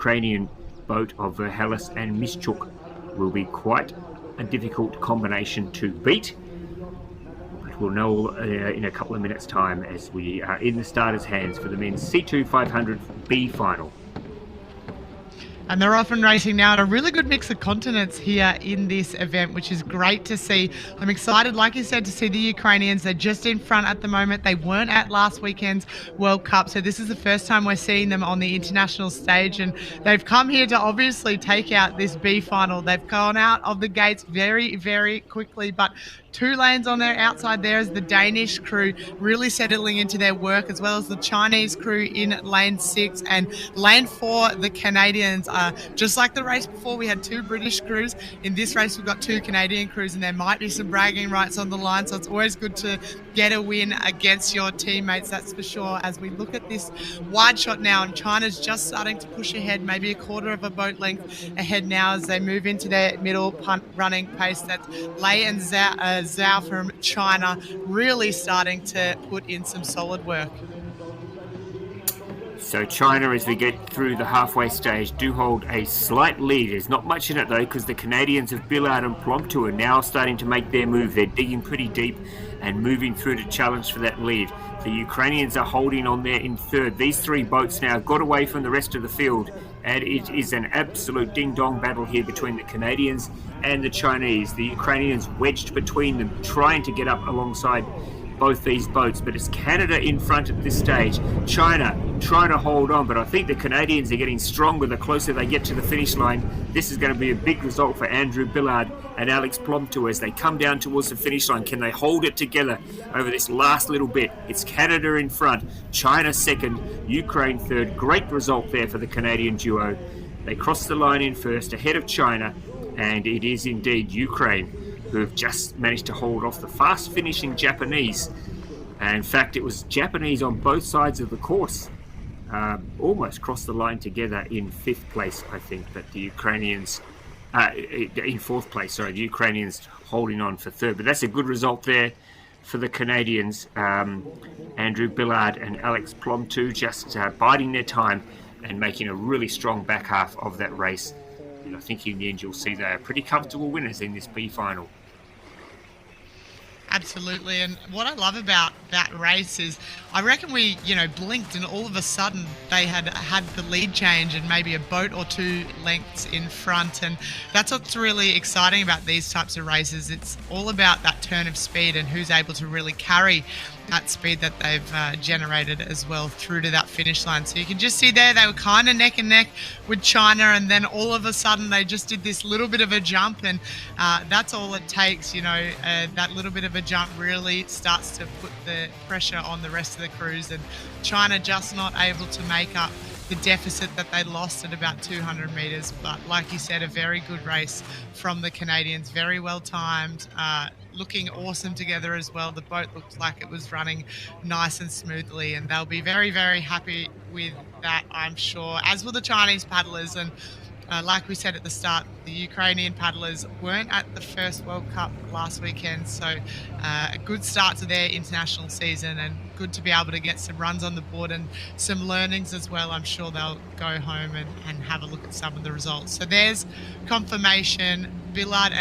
Ukrainian boat of Verhelis and Mischuk will be quite a difficult combination to beat. But we'll know in a couple of minutes' time as we are in the starters' hands for the men's C2 500B final. And they're often racing now at a really good mix of continents here in this event, which is great to see. I'm excited, like you said, to see the Ukrainians. They're just in front at the moment. They weren't at last weekend's World Cup, so this is the first time we're seeing them on the international stage. And they've come here to obviously take out this B final. They've gone out of the gates very, very quickly, but 2 lanes on their outside there is the Danish crew really settling into their work, as well as the Chinese crew in lane 6 and lane 4, the Canadians. Just like the race before, we had 2 British crews. In this race, we've got 2 Canadian crews, and there might be some bragging rights on the line, so it's always good to get a win against your teammates, that's for sure. As we look at this wide shot now, and China's just starting to push ahead, maybe a quarter of a boat length ahead now as they move into their middle punt running pace. That's Lei and Zhao from China really starting to put in some solid work. So China, as we get through the halfway stage, do hold a slight lead. There's not much in it, though, because the Canadians of Billard and Promptu are now starting to make their move. They're digging pretty deep and moving through to challenge for that lead. The Ukrainians are holding on there in third. These 3 boats now got away from the rest of the field, and it is an absolute ding-dong battle here between the Canadians and the Chinese. The Ukrainians wedged between them, trying to get up alongside both these boats, but it's Canada in front at this stage. China trying to hold on, but I think the Canadians are getting stronger the closer they get to the finish line. This is going to be a big result for Andrew Billard and Alex Plomtu as they come down towards the finish line. Can they hold it together over this last little bit? It's Canada in front, China second, Ukraine third. Great result there for the Canadian duo. They cross the line in first ahead of China, and it is indeed Ukraine who have just managed to hold off the fast-finishing Japanese. And in fact, it was Japanese on both sides of the course. Almost crossed the line together in 5th place, I think, but the Ukrainians, in 4th place, sorry, the Ukrainians holding on for 3rd. But that's a good result there for the Canadians. Andrew Billard and Alex Plomtu just biding their time and making a really strong back half of that race. And I think in the end you'll see they are pretty comfortable winners in this B final. Absolutely. And what I love about that race is I reckon we, blinked and all of a sudden they had the lead change and maybe a boat or 2 lengths in front. And that's what's really exciting about these types of races. It's all about that turn of speed and who's able to really carry that speed that they've generated as well through to that finish line. So you can just see there they were kind of neck and neck with China, and then all of a sudden they just did this little bit of a jump, and that's all it takes. That little bit of a jump really starts to put the pressure on the rest of the crews, and China just not able to make up the deficit that they lost at about 200 meters. But like you said, a very good race from the Canadians, very well timed, looking awesome together as well. The boat looked like it was running nice and smoothly, and they'll be very, very happy with that, I'm sure, as will the Chinese paddlers. And like we said at the start, the Ukrainian paddlers weren't at the first World Cup last weekend, so a good start to their international season, and good to be able to get some runs on the board and some learnings as well. I'm sure they'll go home and have a look at some of the results. So there's confirmation. Billard